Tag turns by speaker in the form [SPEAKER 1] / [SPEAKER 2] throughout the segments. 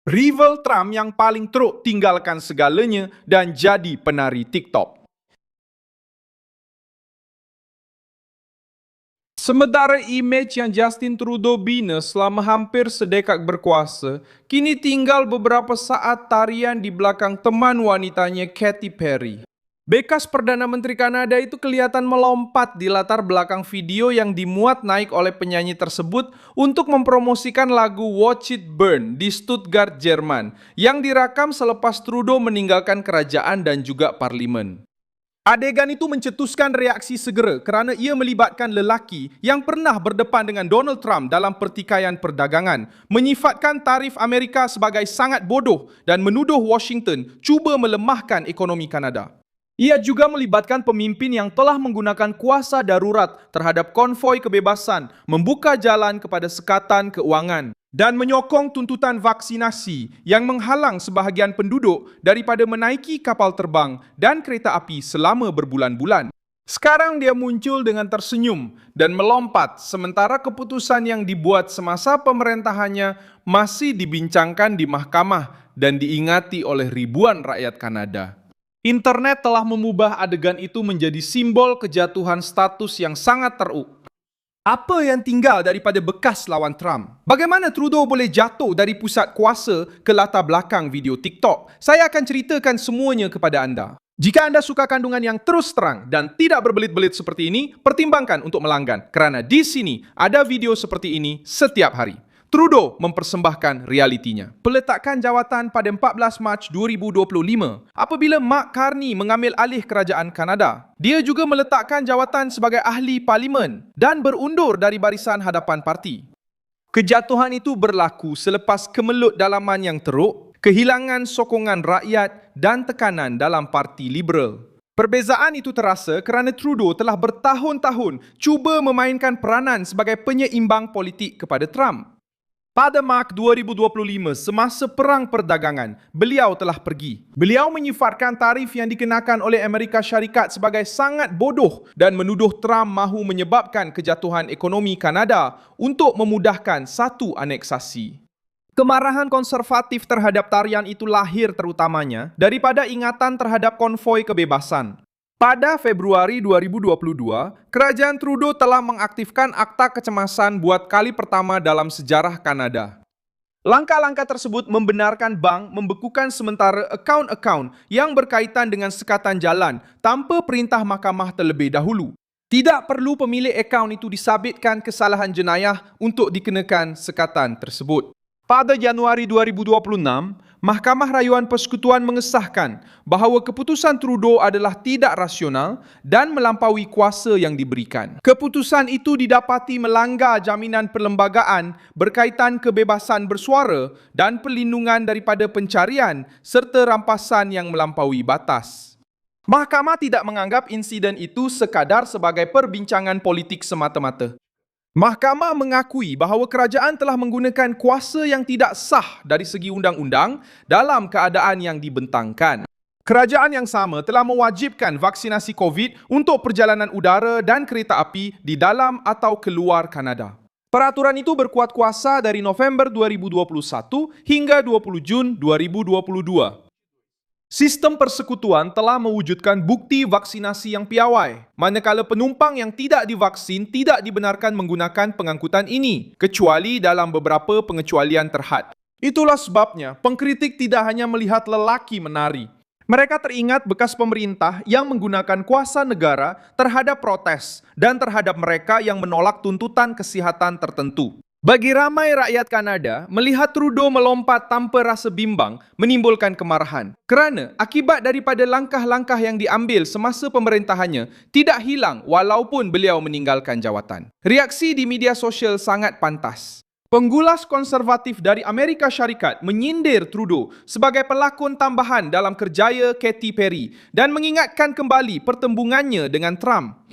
[SPEAKER 1] Rival Trump yang paling teruk tinggalkan segalanya dan jadi penari TikTok. Sementara imej yang Justin Trudeau bina selama hampir sedekad berkuasa, kini tinggal beberapa saat tarian di belakang teman wanitanya Katy Perry. Bekas Perdana Menteri Kanada itu kelihatan melompat di latar belakang video yang dimuat naik oleh penyanyi tersebut untuk mempromosikan lagu Watch It Burn di Stuttgart, Jerman, yang direkam selepas Trudeau meninggalkan kerajaan dan juga parlimen. Adegan itu mencetuskan reaksi segera kerana ia melibatkan lelaki yang pernah berdepan dengan Donald Trump dalam pertikaian perdagangan, menyifatkan tarif Amerika sebagai sangat bodoh dan menuduh Washington cuba melemahkan ekonomi Kanada. Ia juga melibatkan pemimpin yang telah menggunakan kuasa darurat terhadap konvoi kebebasan, membuka jalan kepada sekatan keuangan dan menyokong tuntutan vaksinasi yang menghalang sebahagian penduduk daripada menaiki kapal terbang dan kereta api selama berbulan-bulan. Sekarang dia muncul dengan tersenyum dan melompat sementara keputusan yang dibuat semasa pemerintahannya masih dibincangkan di mahkamah dan diingati oleh ribuan rakyat Kanada. Internet telah mengubah adegan itu menjadi simbol kejatuhan status yang sangat teruk. Apa yang tinggal daripada bekas lawan Trump? Bagaimana Trudeau boleh jatuh dari pusat kuasa ke latar belakang video TikTok? Saya akan ceritakan semuanya kepada anda. Jika anda suka kandungan yang terus terang dan tidak berbelit-belit seperti ini, pertimbangkan untuk melanggan kerana di sini ada video seperti ini setiap hari. Trudeau mempersembahkan realitinya. Peletakan jawatan pada 14 Mac 2025 apabila Mark Carney mengambil alih kerajaan Kanada. Dia juga meletakkan jawatan sebagai ahli parlimen dan berundur dari barisan hadapan parti. Kejatuhan itu berlaku selepas kemelut dalaman yang teruk, kehilangan sokongan rakyat dan tekanan dalam parti liberal. Perbezaan itu terasa kerana Trudeau telah bertahun-tahun cuba memainkan peranan sebagai penyeimbang politik kepada Trump. Pada Mac 2025, semasa perang perdagangan, beliau telah pergi. Beliau menyifatkan tarif yang dikenakan oleh Amerika Syarikat sebagai sangat bodoh dan menuduh Trump mahu menyebabkan kejatuhan ekonomi Kanada untuk memudahkan satu aneksasi. Kemarahan konservatif terhadap tarian itu lahir terutamanya daripada ingatan terhadap konvoi kebebasan. Pada Februari 2022, Kerajaan Trudeau telah mengaktifkan Akta Kecemasan buat kali pertama dalam sejarah Kanada. Langkah-langkah tersebut membenarkan bank membekukan sementara akaun-akaun yang berkaitan dengan sekatan jalan tanpa perintah mahkamah terlebih dahulu. Tidak perlu pemilik akaun itu disabitkan kesalahan jenayah untuk dikenakan sekatan tersebut. Pada Januari 2026, Mahkamah Rayuan Persekutuan mengesahkan bahawa keputusan Trudeau adalah tidak rasional dan melampaui kuasa yang diberikan. Keputusan itu didapati melanggar jaminan perlembagaan berkaitan kebebasan bersuara dan perlindungan daripada pencarian serta rampasan yang melampaui batas. Mahkamah tidak menganggap insiden itu sekadar sebagai perbincangan politik semata-mata. Mahkamah mengakui bahawa kerajaan telah menggunakan kuasa yang tidak sah dari segi undang-undang dalam keadaan yang dibentangkan. Kerajaan yang sama telah mewajibkan vaksinasi COVID untuk perjalanan udara dan kereta api di dalam atau keluar Kanada. Peraturan itu berkuat kuasa dari November 2021 hingga 20 Jun 2022. Sistem persekutuan telah mewujudkan bukti vaksinasi yang piawai, manakala penumpang yang tidak divaksin tidak dibenarkan menggunakan pengangkutan ini, kecuali dalam beberapa pengecualian terhad. Itulah sebabnya pengkritik tidak hanya melihat lelaki menari. Mereka teringat bekas pemerintah yang menggunakan kuasa negara terhadap protes dan terhadap mereka yang menolak tuntutan kesihatan tertentu. Bagi ramai rakyat Kanada, melihat Trudeau melompat tanpa rasa bimbang menimbulkan kemarahan. Kerana akibat daripada langkah-langkah yang diambil semasa pemerintahannya tidak hilang walaupun beliau meninggalkan jawatan. Reaksi di media sosial sangat pantas. Penggulas konservatif dari Amerika Syarikat menyindir Trudeau sebagai pelakon tambahan dalam kerjaya Katy Perry dan mengingatkan kembali pertembungannya dengan Trump.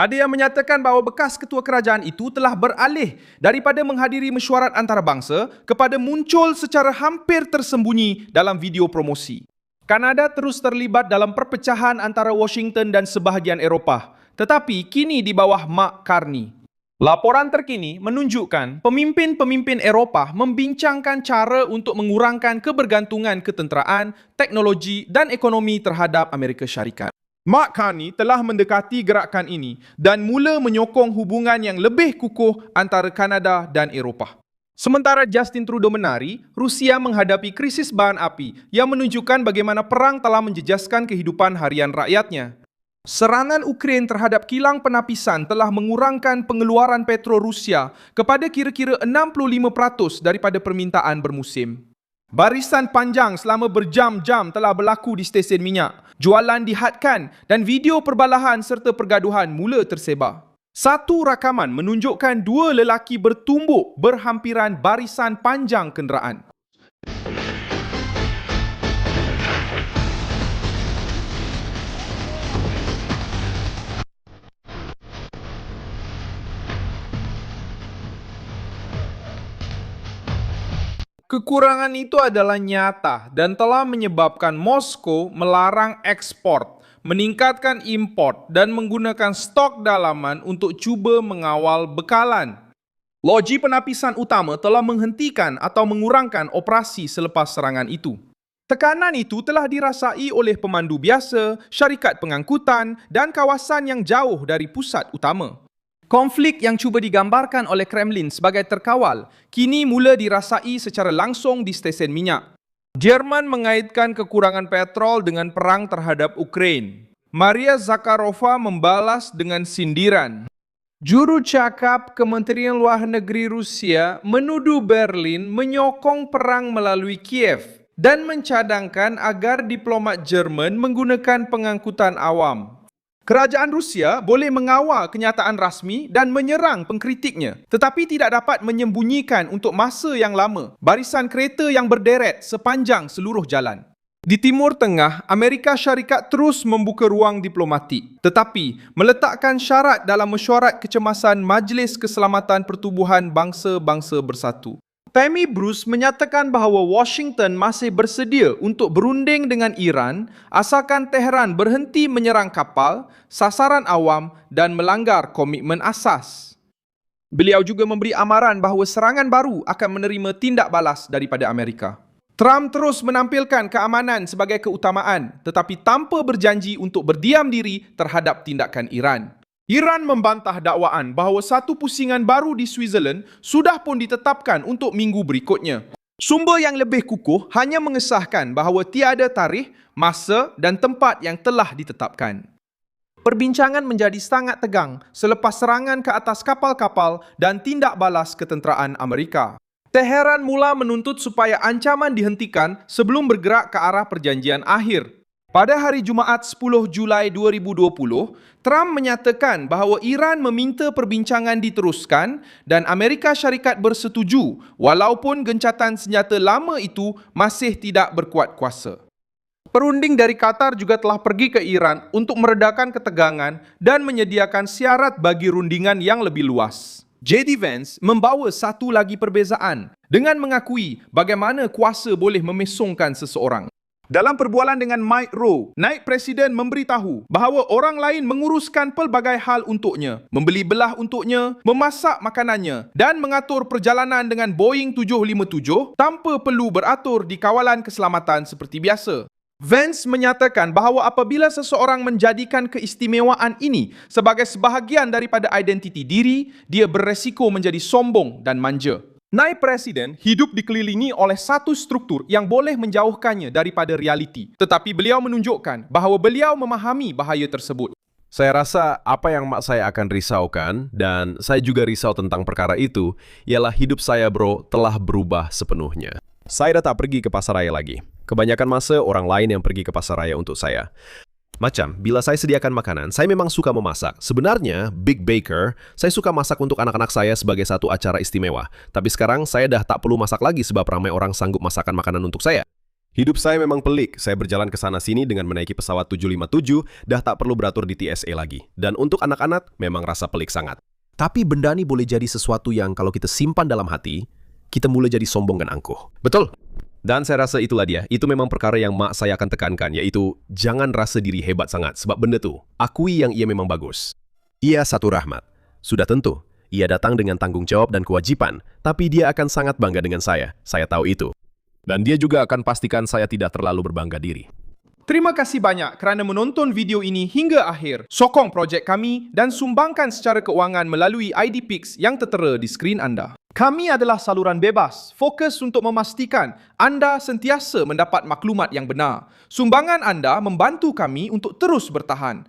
[SPEAKER 1] Ada yang menyatakan bahawa bekas ketua kerajaan itu telah beralih daripada menghadiri mesyuarat antarabangsa kepada muncul secara hampir tersembunyi dalam video promosi. Kanada terus terlibat dalam perpecahan antara Washington dan sebahagian Eropah, tetapi kini di bawah Mark Carney. Laporan terkini menunjukkan pemimpin-pemimpin Eropah membincangkan cara untuk mengurangkan kebergantungan ketenteraan, teknologi dan ekonomi terhadap Amerika Syarikat. Mark Carney telah mendekati gerakan ini dan mula menyokong hubungan yang lebih kukuh antara Kanada dan Eropah. Sementara Justin Trudeau menari, Rusia menghadapi krisis bahan api yang menunjukkan bagaimana perang telah menjejaskan kehidupan harian rakyatnya. Serangan Ukraine terhadap kilang penapisan telah mengurangkan pengeluaran petro Rusia kepada kira-kira 65% daripada permintaan bermusim. Barisan panjang selama berjam-jam telah berlaku di stesen minyak. Jualan dihadkan dan video perbalahan serta pergaduhan mula tersebar. Satu rakaman menunjukkan dua lelaki bertumbuk berhampiran barisan panjang kenderaan. Kekurangan itu adalah nyata dan telah menyebabkan Moskow melarang ekspor, meningkatkan import dan menggunakan stok dalaman untuk cuba mengawal bekalan. Loji penapisan utama telah menghentikan atau mengurangkan operasi selepas serangan itu. Tekanan itu telah dirasai oleh pemandu biasa, syarikat pengangkutan dan kawasan yang jauh dari pusat utama. Konflik yang cuba digambarkan oleh Kremlin sebagai terkawal kini mula dirasai secara langsung di stesen minyak. Jerman mengaitkan kekurangan petrol dengan perang terhadap Ukraine. Maria Zakharova membalas dengan sindiran. Juru cakap Kementerian Luar Negeri Rusia menuduh Berlin menyokong perang melalui Kiev dan mencadangkan agar diplomat Jerman menggunakan pengangkutan awam. Kerajaan Rusia boleh mengawal kenyataan rasmi dan menyerang pengkritiknya, tetapi tidak dapat menyembunyikan untuk masa yang lama barisan kereta yang berderet sepanjang seluruh jalan. Di Timur Tengah, Amerika Syarikat terus membuka ruang diplomatik, tetapi meletakkan syarat dalam mesyuarat kecemasan Majlis Keselamatan Pertubuhan Bangsa-Bangsa Bersatu. Tammy Bruce menyatakan bahawa Washington masih bersedia untuk berunding dengan Iran asalkan Tehran berhenti menyerang kapal, sasaran awam dan melanggar komitmen asas. Beliau juga memberi amaran bahawa serangan baru akan menerima tindak balas daripada Amerika. Trump terus menampilkan keamanan sebagai keutamaan tetapi tanpa berjanji untuk berdiam diri terhadap tindakan Iran. Iran membantah dakwaan bahawa satu pusingan baru di Switzerland sudah pun ditetapkan untuk minggu berikutnya. Sumber yang lebih kukuh hanya mengesahkan bahawa tiada tarikh, masa dan tempat yang telah ditetapkan. Perbincangan menjadi sangat tegang selepas serangan ke atas kapal-kapal dan tindak balas ketenteraan Amerika. Teheran mula menuntut supaya ancaman dihentikan sebelum bergerak ke arah perjanjian akhir. Pada hari Jumaat 10 Julai 2020, Trump menyatakan bahawa Iran meminta perbincangan diteruskan dan Amerika Syarikat bersetuju walaupun gencatan senjata lama itu masih tidak berkuat kuasa. Perunding dari Qatar juga telah pergi ke Iran untuk meredakan ketegangan dan menyediakan syarat bagi rundingan yang lebih luas. J.D. Vance membawa satu lagi perbezaan dengan mengakui bagaimana kuasa boleh memesongkan seseorang. Dalam perbualan dengan Mike Rowe, naib presiden memberitahu bahawa orang lain menguruskan pelbagai hal untuknya, membeli belah untuknya, memasak makanannya dan mengatur perjalanan dengan Boeing 757 tanpa perlu beratur di kawalan keselamatan seperti biasa. Vance menyatakan bahawa apabila seseorang menjadikan keistimewaan ini sebagai sebahagian daripada identiti diri, dia beresiko menjadi sombong dan manja. Naib Presiden hidup dikelilingi oleh satu struktur yang boleh menjauhkannya daripada realiti. Tetapi beliau menunjukkan bahawa beliau memahami bahaya tersebut.
[SPEAKER 2] Saya rasa apa yang mak saya akan risaukan, dan saya juga risau tentang perkara itu, ialah hidup saya telah berubah sepenuhnya. Saya dah tak pergi ke pasar raya lagi. Kebanyakan masa orang lain yang pergi ke pasar raya untuk saya. Macam, bila saya sediakan makanan, saya memang suka memasak. Sebenarnya, Big Baker, saya suka masak untuk anak-anak saya sebagai satu acara istimewa. Tapi sekarang, saya dah tak perlu masak lagi sebab ramai orang sanggup masakan makanan untuk saya. Hidup saya memang pelik. Saya berjalan ke sana-sini dengan menaiki pesawat 757, dah tak perlu beratur di TSA lagi. Dan untuk anak-anak, memang rasa pelik sangat. Tapi benda ni boleh jadi sesuatu yang kalau kita simpan dalam hati, kita mula jadi sombong dan angkuh. Betul? Dan saya rasa itulah dia. Itu memang perkara yang mak saya akan tekankan, iaitu jangan rasa diri hebat sangat sebab benda tu, akui yang ia memang bagus. Ia satu rahmat. Sudah tentu, Ia datang dengan tanggung jawab dan kewajiban, tapi dia akan sangat bangga dengan saya. Saya tahu itu. Dan dia juga akan pastikan saya tidak terlalu berbangga diri.
[SPEAKER 1] Terima kasih banyak kerana menonton video ini hingga akhir. Sokong projek kami dan sumbangkan secara keuangan melalui IDPix yang tertera di skrin anda. Kami adalah saluran bebas, fokus untuk memastikan anda sentiasa mendapat maklumat yang benar. Sumbangan anda membantu kami untuk terus bertahan.